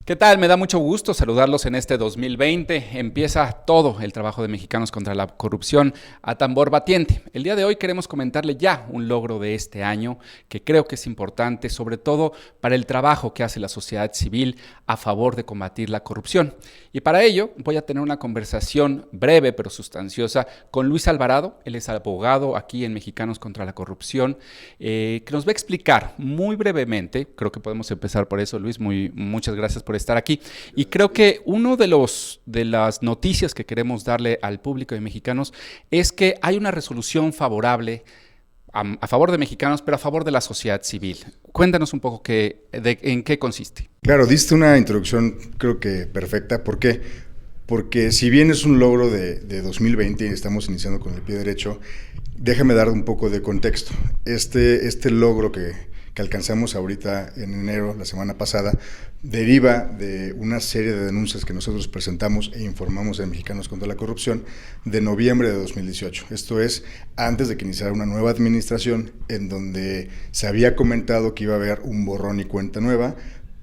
¿Qué tal? Me da mucho gusto saludarlos en este 2020. Empieza todo el trabajo de Mexicanos contra la Corrupción a tambor batiente. El día de hoy queremos comentarle ya un logro de este año que creo que es importante, sobre todo para el trabajo que hace la sociedad civil a favor de combatir la corrupción. Y para ello voy a tener una conversación breve pero sustanciosa con Luis Alvarado. Él es abogado aquí en Mexicanos contra la Corrupción, que nos va a explicar muy brevemente, creo que podemos empezar por eso, Luis, muchas gracias por estar aquí. Y creo que uno de las noticias que queremos darle al público de Mexicanos es que hay una resolución favorable a favor de Mexicanos, pero a favor de la sociedad civil. Cuéntanos un poco en qué consiste. Claro, diste una introducción creo que perfecta. ¿Por qué? Porque si bien es un logro de 2020 y estamos iniciando con el pie derecho, déjame dar un poco de contexto. Este logro que alcanzamos ahorita en enero, la semana pasada, deriva de una serie de denuncias que nosotros presentamos e informamos en Mexicanos contra la Corrupción de noviembre de 2018. Esto es, antes de que iniciara una nueva administración en donde se había comentado que iba a haber un borrón y cuenta nueva,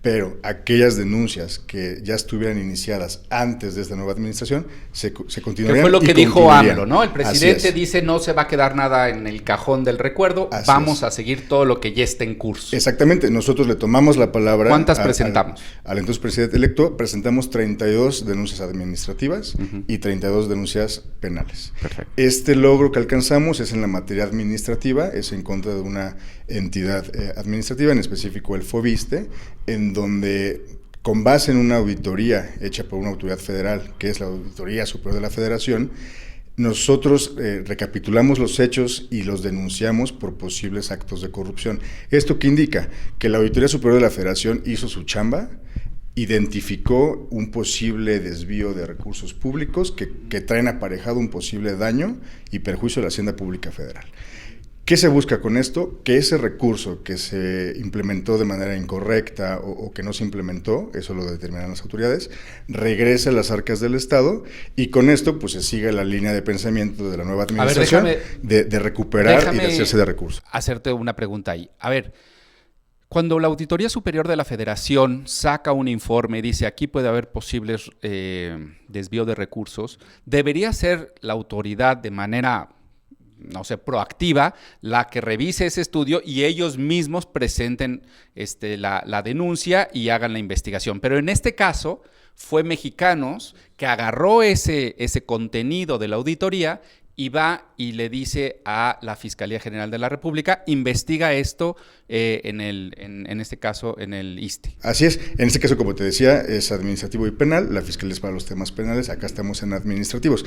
pero aquellas denuncias que ya estuvieran iniciadas antes de esta nueva administración se continuarían. Que fue lo que dijo AMLO, ¿no? El presidente dice no se va a quedar nada en el cajón del recuerdo, vamos a seguir todo lo que ya está en curso. Exactamente, nosotros le tomamos la palabra. ¿Cuántas presentamos? Al entonces presidente electo presentamos 32 denuncias administrativas y 32 denuncias penales. Perfecto. Este logro que alcanzamos es en la materia administrativa, es en contra de una entidad administrativa, en específico el FOBISTE, en donde, con base en una auditoría hecha por una autoridad federal, que es la Auditoría Superior de la Federación, nosotros recapitulamos los hechos y los denunciamos por posibles actos de corrupción. ¿Esto qué indica? Que la Auditoría Superior de la Federación hizo su chamba, identificó un posible desvío de recursos públicos que traen aparejado un posible daño y perjuicio de la Hacienda Pública Federal. ¿Qué se busca con esto? Que ese recurso que se implementó de manera incorrecta o que no se implementó, eso lo determinan las autoridades, regrese a las arcas del Estado y con esto pues se siga la línea de pensamiento de la nueva administración de recuperar y de hacerse de recursos. Hacerte una pregunta ahí. A ver, cuando la Auditoría Superior de la Federación saca un informe y dice aquí puede haber posibles desvío de recursos, debería ser la autoridad de manera proactiva, la que revise ese estudio y ellos mismos presenten la denuncia y hagan la investigación. Pero en este caso fue Mexicanos que agarró ese contenido de la auditoría y va y le dice a la Fiscalía General de la República, investiga esto en este caso en el ISSSTE. Así es, en este caso, como te decía, es administrativo y penal, la Fiscalía es para los temas penales, acá estamos en administrativos.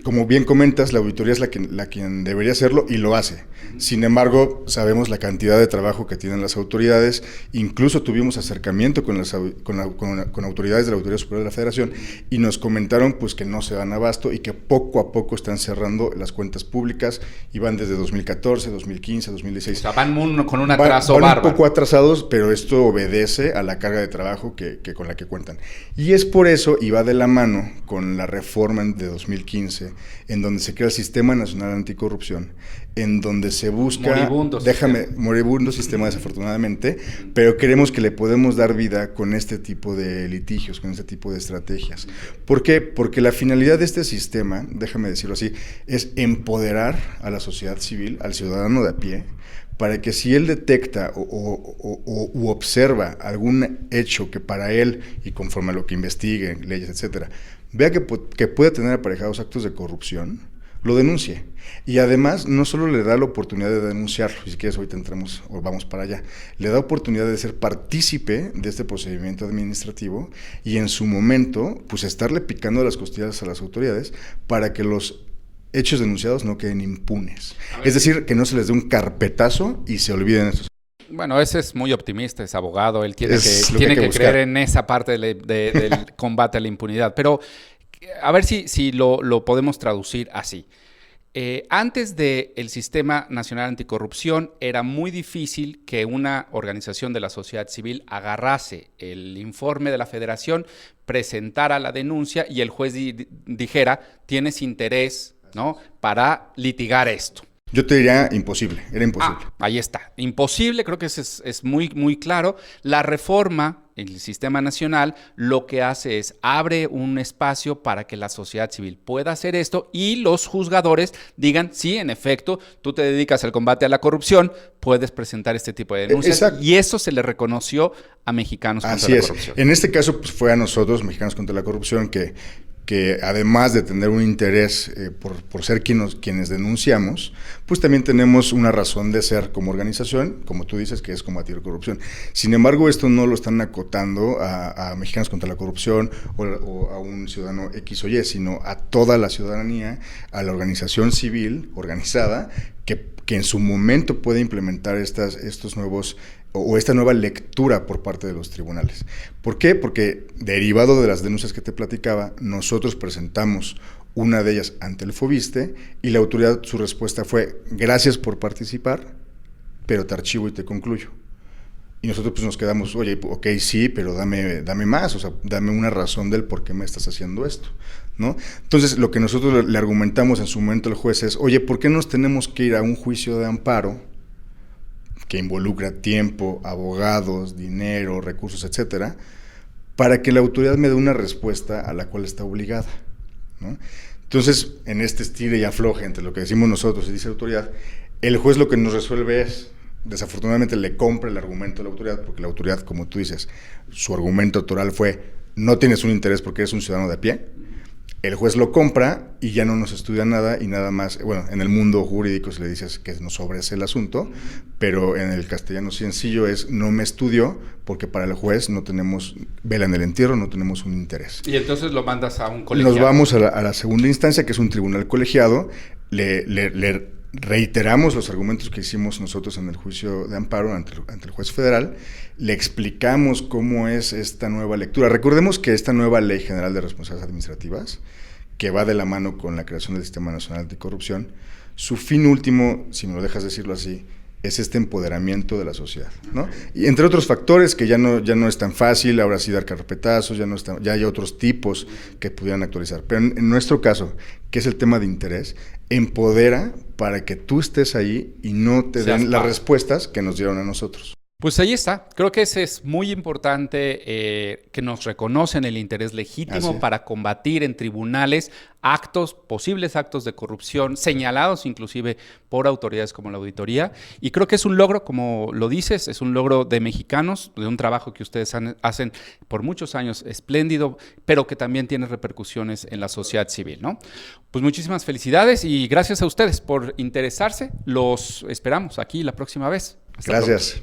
Como bien comentas, la auditoría es la quien debería hacerlo y lo hace. Sin embargo, sabemos la cantidad de trabajo que tienen las autoridades, incluso tuvimos acercamiento con autoridades de la Auditoría Superior de la Federación y nos comentaron pues que no se dan abasto y que poco a poco están cerrando las cuentas públicas y van desde 2014, 2015, 2016. O sea, van con un atraso bárbaro. Un poco atrasados, pero esto obedece a la carga de trabajo con la que cuentan. Y es por eso, y va de la mano con la reforma de 2015, en donde se crea el Sistema Nacional Anticorrupción, en donde se busca... Moribundo sistema desafortunadamente, pero creemos que le podemos dar vida con este tipo de litigios, con este tipo de estrategias. ¿Por qué? Porque la finalidad de este sistema, déjame decirlo así, es empoderar a la sociedad civil, al ciudadano de a pie, para que si él detecta u observa algún hecho que para él, y conforme a lo que investigue, leyes, etcétera, vea que puede tener aparejados actos de corrupción, lo denuncie. Y además, no solo le da la oportunidad de denunciarlo, si quieres ahorita entramos o vamos para allá, le da oportunidad de ser partícipe de este procedimiento administrativo y en su momento, pues estarle picando las costillas a las autoridades para que los hechos denunciados no queden impunes. Es decir, que no se les dé un carpetazo y se olviden estos. Bueno, ese es muy optimista, es abogado, él tiene que creer en esa parte del combate a la impunidad. Pero a ver si lo podemos traducir así. Antes del Sistema Nacional Anticorrupción era muy difícil que una organización de la sociedad civil agarrase el informe de la Federación, presentara la denuncia y el juez dijera, tienes interés, ¿no?, para litigar esto. Yo te diría imposible, era imposible. Ahí está. Imposible, creo que es muy, muy claro. La reforma, el sistema nacional, lo que hace es abre un espacio para que la sociedad civil pueda hacer esto y los juzgadores digan, sí, en efecto, tú te dedicas al combate a la corrupción, puedes presentar este tipo de denuncias. Exacto. Y eso se le reconoció a Mexicanos contra Así la es. Corrupción. En este caso, pues fue a nosotros, Mexicanos contra la Corrupción, que además de tener un interés por ser quienes denunciamos, pues también tenemos una razón de ser como organización, como tú dices, que es combatir la corrupción. Sin embargo, esto no lo están acotando a Mexicanos contra la Corrupción o a un ciudadano X o Y, sino a toda la ciudadanía, a la organización civil organizada, que en su momento puede implementar estos nuevos o esta nueva lectura por parte de los tribunales. ¿Por qué? Porque derivado de las denuncias que te platicaba, nosotros presentamos una de ellas ante el FOBISTE y la autoridad, su respuesta fue: gracias por participar, pero te archivo y te concluyo. Y nosotros pues nos quedamos, oye, ok, sí, pero dame más, o sea, dame una razón del por qué me estás haciendo esto, ¿no? Entonces, lo que nosotros le argumentamos en su momento al juez es, oye, ¿por qué nos tenemos que ir a un juicio de amparo que involucra tiempo, abogados, dinero, recursos, etcétera, para que la autoridad me dé una respuesta a la cual está obligada, ¿no? Entonces, en este estire y afloje entre lo que decimos nosotros y dice la autoridad, el juez lo que nos resuelve es, desafortunadamente le compra el argumento a la autoridad, porque la autoridad, como tú dices, su argumento autoral fue: no tienes un interés porque eres un ciudadano de a pie. El juez lo compra y ya no nos estudia nada y nada más. Bueno, en el mundo jurídico se le dice que nos sobresee el asunto, pero en el castellano sencillo es: no me estudió porque para el juez no tenemos vela en el entierro, no tenemos un interés. Y entonces lo mandas a un colegiado. Nos vamos a la segunda instancia, que es un tribunal colegiado, le reiteramos los argumentos que hicimos nosotros en el juicio de amparo ante el juez federal, le explicamos cómo es esta nueva lectura. Recordemos que esta nueva Ley General de Responsabilidades Administrativas, que va de la mano con la creación del Sistema Nacional Anticorrupción, su fin último, si me lo dejas decirlo así, es este empoderamiento de la sociedad, ¿no? Y entre otros factores que ya no es tan fácil, ahora sí dar carpetazos, ya hay otros tipos que pudieran actualizar. Pero en nuestro caso, que es el tema de interés, empodera para que tú estés ahí y no te den las respuestas que nos dieron a nosotros. Pues ahí está. Creo que ese es muy importante, que nos reconocen el interés legítimo para combatir en tribunales posibles actos de corrupción, señalados inclusive por autoridades como la auditoría. Y creo que es un logro, como lo dices, es un logro de Mexicanos, de un trabajo que ustedes hacen por muchos años espléndido, pero que también tiene repercusiones en la sociedad civil, ¿no? Pues muchísimas felicidades y gracias a ustedes por interesarse. Los esperamos aquí la próxima vez. Gracias.